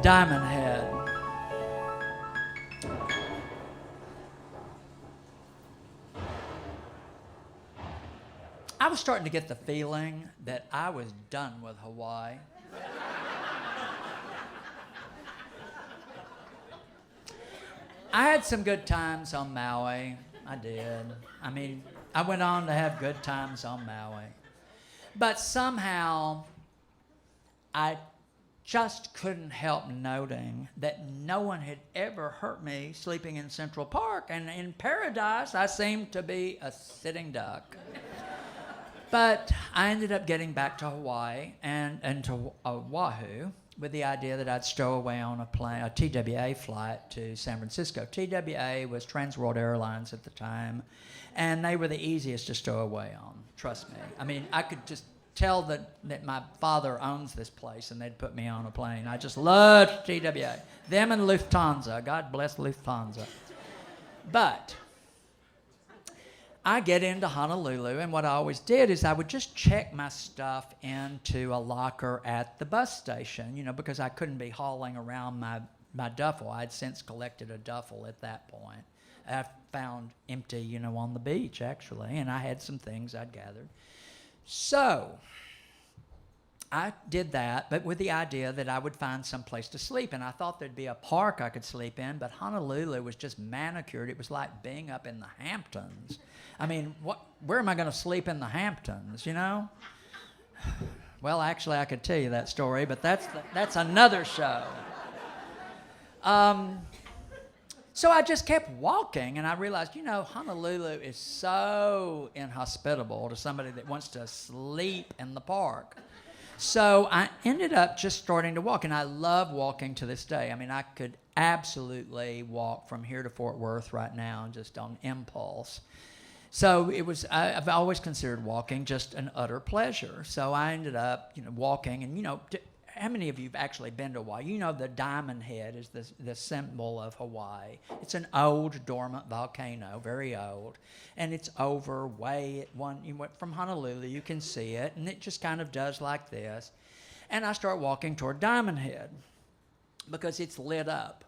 Diamond Head. I was starting to get the feeling that I was done with Hawaii. I had some good times on Maui. I did. I mean, I went on to have good times on Maui. But somehow, I just couldn't help noting that no one had ever hurt me sleeping in Central Park. And in paradise, I seemed to be a sitting duck. But I ended up getting back to Hawaii and to Oahu with the idea that I'd stow away on a plane, a TWA flight to San Francisco. TWA was Trans World Airlines at the time, and they were the easiest to stow away on, trust me. I mean, I could just tell that my father owns this place, and they'd put me on a plane. I just loved TWA. Them and Lufthansa. God bless Lufthansa. But I get into Honolulu, and what I always did is I would just check my stuff into a locker at the bus station, you know, because I couldn't be hauling around my duffel. I'd since collected a duffel at that point. I found empty, you know, on the beach, actually, and I had some things I'd gathered. So I did that, but with the idea that I would find some place to sleep, and I thought there'd be a park I could sleep in, but Honolulu was just manicured. It was like being up in the Hamptons. I mean, where am I going to sleep in the Hamptons, you know? Well, actually, I could tell you that story, but that's another show. So I just kept walking, and I realized, you know, Honolulu is so inhospitable to somebody that wants to sleep in the park. So I ended up just starting to walk, and I love walking to this day. I mean, I could absolutely walk from here to Fort Worth right now just on impulse. So I've always considered walking just an utter pleasure. So I ended up, you know, walking, and, you know, how many of you have actually been to Hawaii? You know the Diamond Head is the symbol of Hawaii. It's an old dormant volcano, very old, and it's over way at one. You went from Honolulu, you can see it, and it just kind of does like this. And I start walking toward Diamond Head because it's lit up.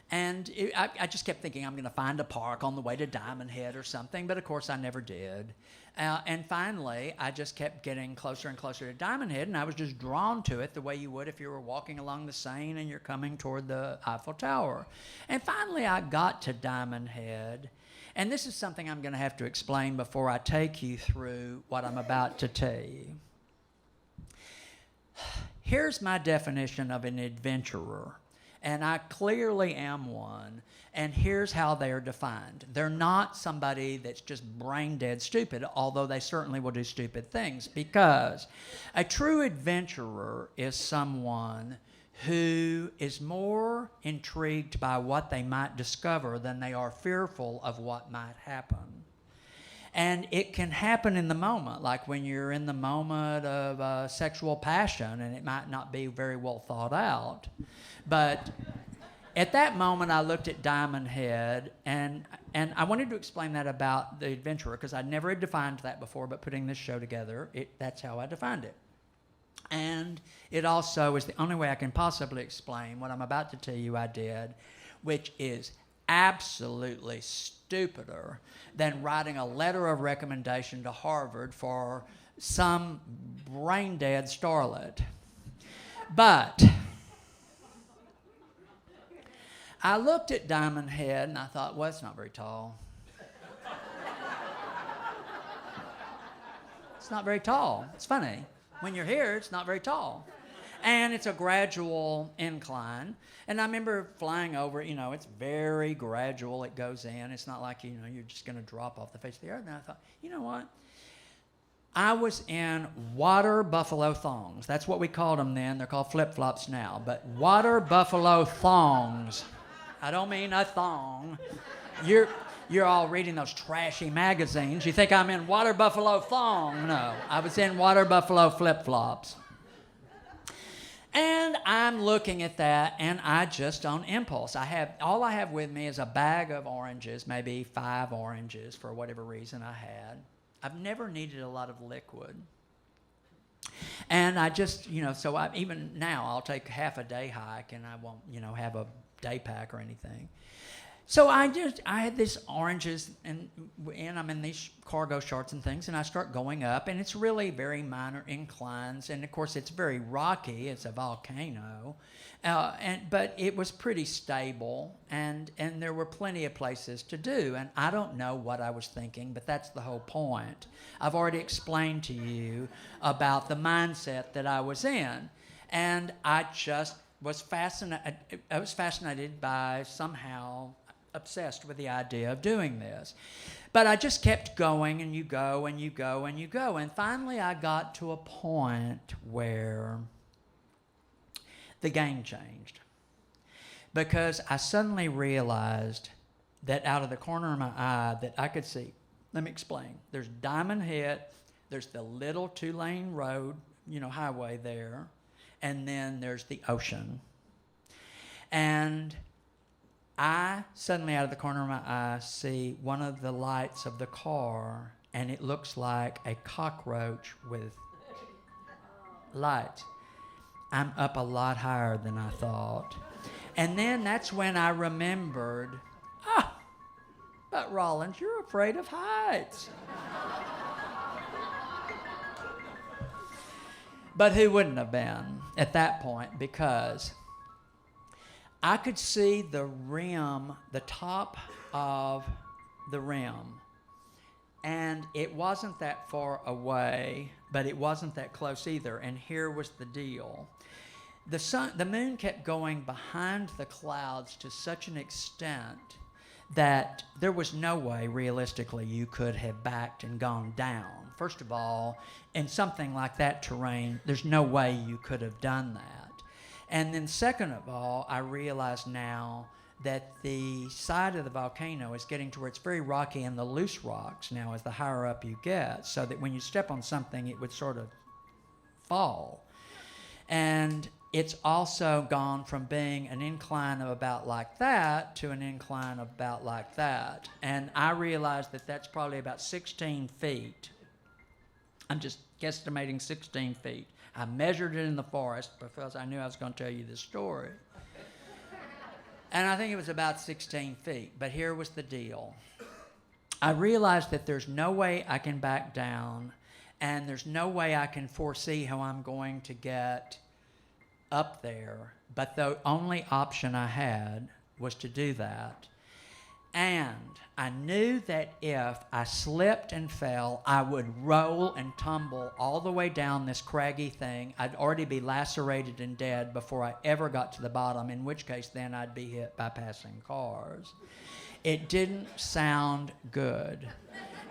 And I just kept thinking I'm going to find a park on the way to Diamond Head or something, but of course I never did. And finally, I just kept getting closer and closer to Diamond Head, and I was just drawn to it the way you would if you were walking along the Seine and you're coming toward the Eiffel Tower. And finally, I got to Diamond Head, and this is something I'm going to have to explain before I take you through what I'm about to tell you. Here's my definition of an adventurer. And I clearly am one, and here's how they are defined. They're not somebody that's just brain dead stupid, although they certainly will do stupid things, because a true adventurer is someone who is more intrigued by what they might discover than they are fearful of what might happen. And it can happen in the moment, like when you're in the moment of sexual passion, and it might not be very well thought out. But at that moment, I looked at Diamond Head, and I wanted to explain that about the adventurer, because I never had defined that before, but putting this show together, that's how I defined it. And it also is the only way I can possibly explain what I'm about to tell you I did, which is absolutely stupider than writing a letter of recommendation to Harvard for some brain-dead starlet. But I looked at Diamond Head, and I thought, well, it's not very tall. It's not very tall. It's funny. When you're here, it's not very tall. And it's a gradual incline. And I remember flying over it, you know, it's very gradual. It goes in. It's not like, you know, you're just going to drop off the face of the earth. And I thought, you know what? I was in water buffalo thongs. That's what we called them then. They're called flip-flops now. But water buffalo thongs. I don't mean a thong. You're all reading those trashy magazines. You think I'm in water buffalo thong. No, I was in water buffalo flip-flops. And I'm looking at that, and I just, on impulse, all I have with me is a bag of oranges, maybe 5 oranges for whatever reason I had. I've never needed a lot of liquid. And I just, so even now I'll take half a day hike and I won't, have a day pack or anything. So I had these oranges, and I'm in these cargo shorts and things, and I start going up, and it's really very minor inclines, and of course it's very rocky. It's a volcano, but it was pretty stable, and there were plenty of places to do, and I don't know what I was thinking, but that's the whole point. I've already explained to you about the mindset that I was in, and I just was fascinated. I was fascinated by somehow obsessed with the idea of doing this. But I just kept going, and you go, and you go, and you go. And finally I got to a point where the game changed. Because I suddenly realized that out of the corner of my eye that I could see, let me explain. There's Diamond Head, there's the little 2-lane road, highway there, and then there's the ocean. And I suddenly, out of the corner of my eye, see one of the lights of the car, and it looks like a cockroach with lights. I'm up a lot higher than I thought. And then that's when I remembered, but Rollins, you're afraid of heights. But who wouldn't have been at that point? Because I could see the rim, the top of the rim, and it wasn't that far away, but it wasn't that close either. And here was the deal. The moon kept going behind the clouds to such an extent that there was no way realistically you could have backed and gone down. First of all, in something like that terrain, there's no way you could have done that. And then second of all, I realize now that the side of the volcano is getting to where it's very rocky, and the loose rocks now as the higher up you get, so that when you step on something, it would sort of fall. And it's also gone from being an incline of about like that to an incline of about like that. And I realized that that's probably about 16 feet. I'm just guesstimating 16 feet. I measured it in the forest because I knew I was going to tell you this story. And I think it was about 16 feet. But here was the deal. I realized that there's no way I can back down, and there's no way I can foresee how I'm going to get up there. But the only option I had was to do that. And I knew that if I slipped and fell, I would roll and tumble all the way down this craggy thing. I'd already be lacerated and dead before I ever got to the bottom, in which case then I'd be hit by passing cars. It didn't sound good.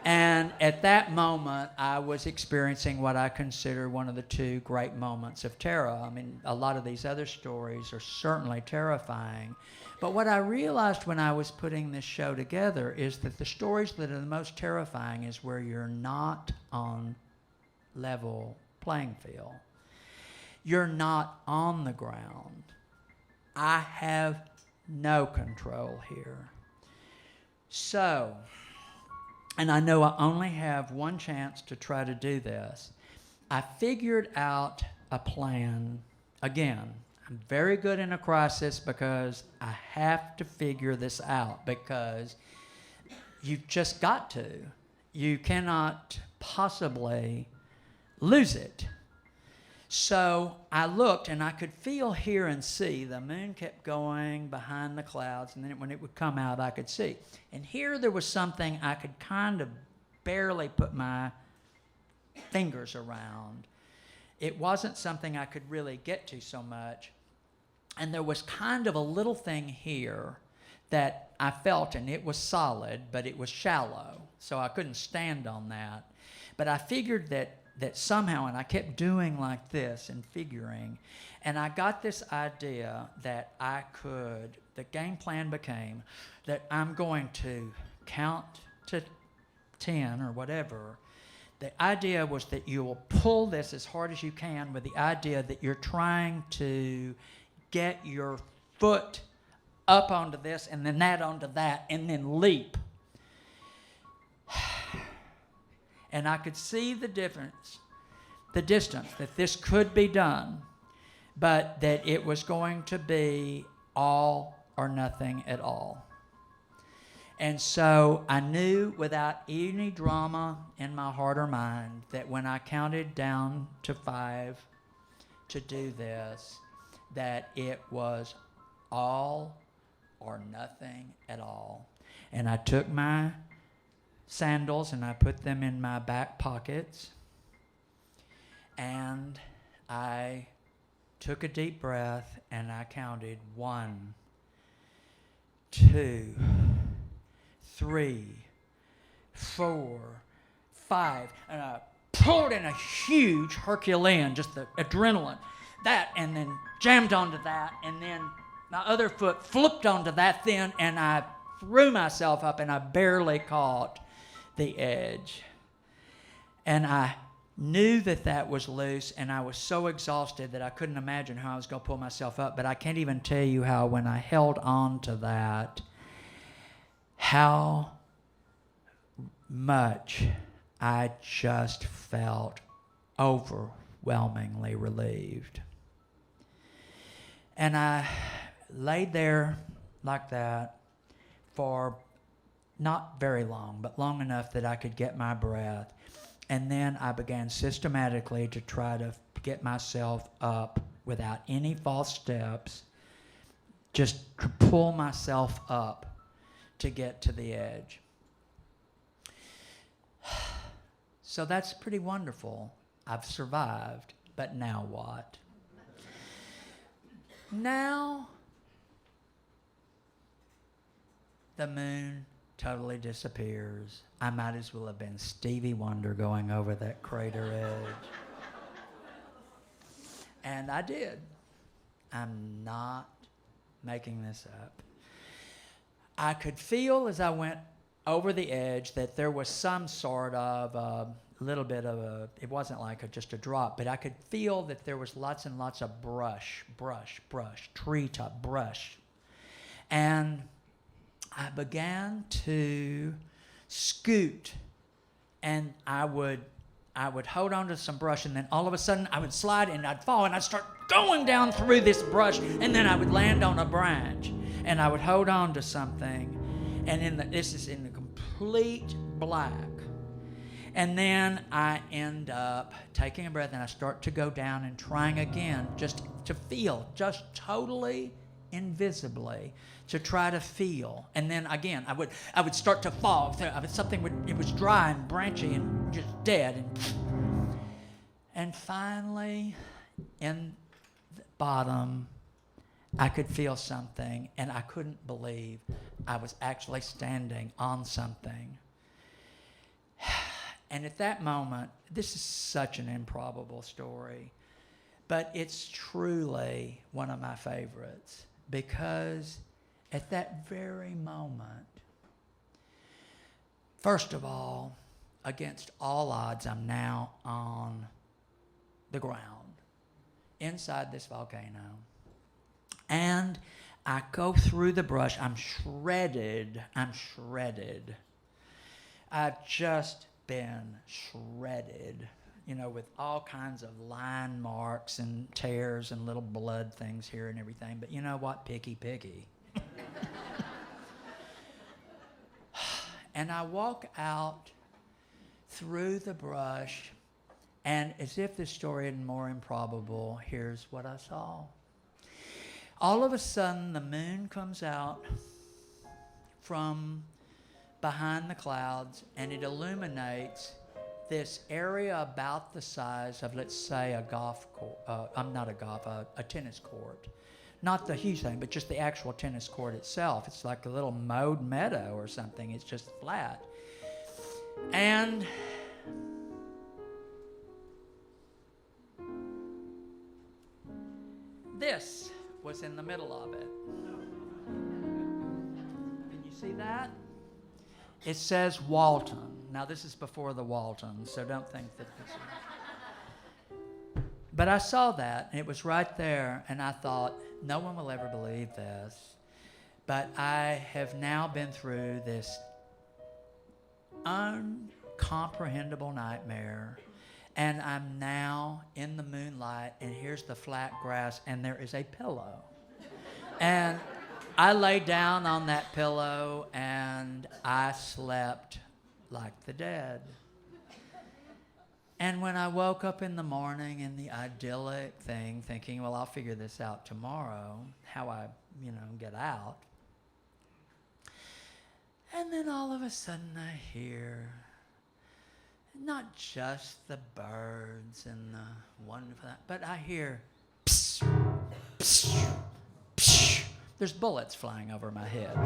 And at that moment, I was experiencing what I consider one of the two great moments of terror. I mean, a lot of these other stories are certainly terrifying. But what I realized when I was putting this show together is that the stories that are the most terrifying is where you're not on level playing field. You're not on the ground. I have no control here. So, and I know I only have one chance to try to do this. I figured out a plan. Again, I'm very good in a crisis because I have to figure this out, because you've just got to. You cannot possibly lose it. So I looked, and I could feel, hear, and see. The moon kept going behind the clouds, and then when it would come out, I could see. And here there was something I could kind of barely put my fingers around. It wasn't something I could really get to so much. And there was kind of a little thing here that I felt, and it was solid, but it was shallow, so I couldn't stand on that. But I figured that somehow, and I kept doing like this and figuring, and I got this idea that I could, the game plan became that I'm going to count to 10 or whatever. The idea was that you will pull this as hard as you can with the idea that you're trying to get your foot up onto this and then that onto that and then leap. And I could see the difference. the distance, that this could be done, but that it was going to be all or nothing at all. And so I knew without any drama in my heart or mind that when I counted down to 5 to do this, that it was all or nothing at all. And I took my sandals and I put them in my back pockets, and I took a deep breath and I counted 1, 2, 3, 4, 5, and I pulled in a huge Herculean, just the adrenaline, that, and then jammed onto that, and then my other foot flipped onto that then, and I threw myself up, and I barely caught the edge. And I knew that that was loose, and I was so exhausted that I couldn't imagine how I was going to pull myself up, but I can't even tell you how when I held on to that, how much I just felt overwhelmingly relieved. And I laid there like that for not very long, but long enough that I could get my breath. And then I began systematically to try to get myself up without any false steps, just to pull myself up to get to the edge. So that's pretty wonderful. I've survived, but now what? Now, the moon totally disappears. I might as well have been Stevie Wonder going over that crater edge. And I did. I'm not making this up. I could feel as I went over the edge that there was some sort of a little bit of a, it wasn't like just a drop, but I could feel that there was lots and lots of brush, treetop brush. And I began to scoot, and I would hold on to some brush, and then all of a sudden I would slide and I'd fall, and I'd start going down through this brush, and then I would land on a branch, and I would hold on to something, and this is in the complete black. And then I end up taking a breath, and I start to go down and trying again, just to feel, just totally invisibly, to try to feel. And then again, I would start to fall. It was dry and branchy and just dead. And finally, in the bottom, I could feel something, and I couldn't believe I was actually standing on something. And at that moment, this is such an improbable story, but it's truly one of my favorites, because at that very moment, first of all, against all odds, I'm now on the ground inside this volcano. And I go through the brush. I'm shredded. I've just been shredded, with all kinds of line marks and tears and little blood things here and everything. But you know what? Picky. And I walk out through the brush, and as if this story is more improbable, here's what I saw. All of a sudden, the moon comes out from behind the clouds, and it illuminates this area about the size of, let's say, a golf court. A tennis court. Not the huge thing, but just the actual tennis court itself. It's like a little mowed meadow or something. It's just flat. And this was in the middle of it. Can you see that? It says Walton. Now, this is before the Waltons, so don't think that this is... But I saw that, and it was right there, and I thought, no one will ever believe this. But I have now been through this uncomprehendable nightmare, And I'm now in the moonlight, and here's the flat grass, and there is a pillow. And I lay down on that pillow, and I slept like the dead. And when I woke up in the morning in the idyllic thing, thinking, well, I'll figure this out tomorrow, how I, get out. And then all of a sudden I hear not just the birds and the wonderful, but I hear psh, psh, psh. There's bullets flying over my head.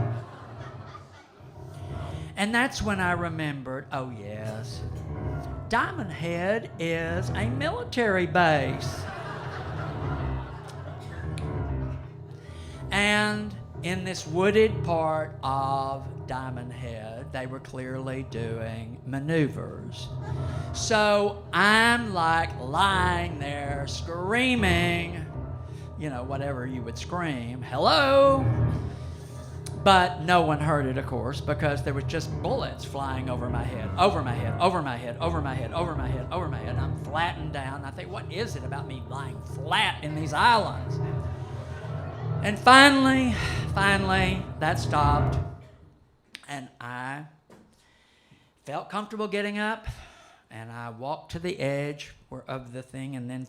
And that's when I remembered, oh yes, Diamond Head is a military base. And in this wooded part of Diamond Head, they were clearly doing maneuvers. So I'm like lying there screaming, whatever you would scream, hello. But no one heard it, of course, because there was just bullets flying over my head, over my head, over my head, over my head, over my head, over my head. I'm flattened down. I think, what is it about me lying flat in these islands? And finally, that stopped. And I felt comfortable getting up. And I walked to the edge of the thing and then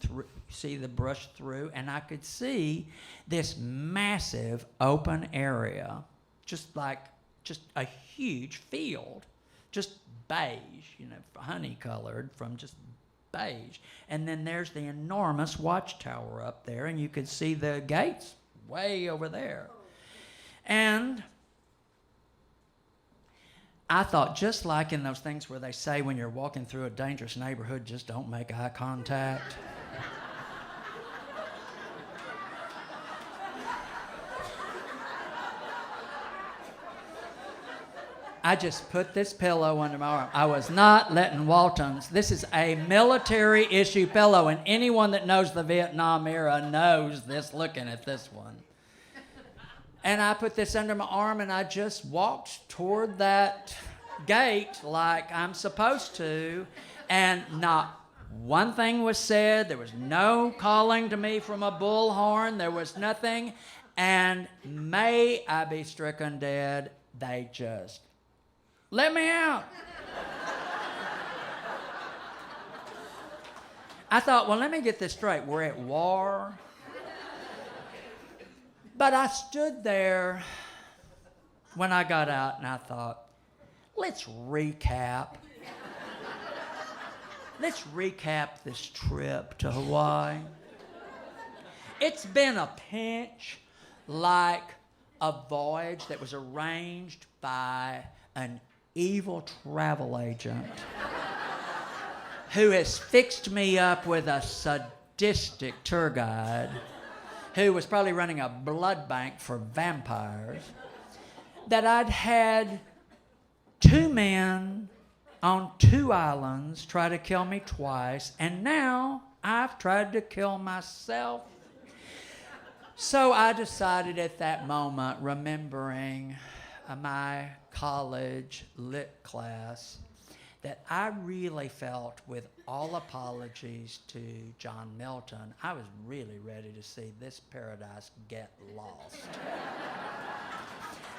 see the brush through. And I could see this massive open area. Just a huge field, just beige, honey-colored from just beige. And then there's the enormous watchtower up there, and you could see the gates way over there. And I thought, just like in those things where they say when you're walking through a dangerous neighborhood, just don't make eye contact. I just put this pillow under my arm. I was not letting Waltons. This is a military issue pillow, and anyone that knows the Vietnam era knows this looking at this one. And I put this under my arm, and I just walked toward that gate like I'm supposed to, and not one thing was said. There was no calling to me from a bullhorn. There was nothing. And may I be stricken dead, they just let me out. I thought, well, let me get this straight. We're at war. But I stood there when I got out and I thought, let's recap. Let's recap this trip to Hawaii. It's been a pinch like a voyage that was arranged by an evil travel agent who has fixed me up with a sadistic tour guide who was probably running a blood bank for vampires, that I'd had 2 men on 2 islands try to kill me twice, and now I've tried to kill myself. So I decided at that moment, remembering my college lit class, that I really felt, with all apologies to John Milton, I was really ready to see this paradise get lost.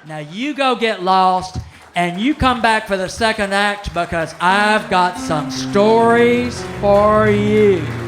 Now you go get lost, and you come back for the second act, because I've got some stories for you.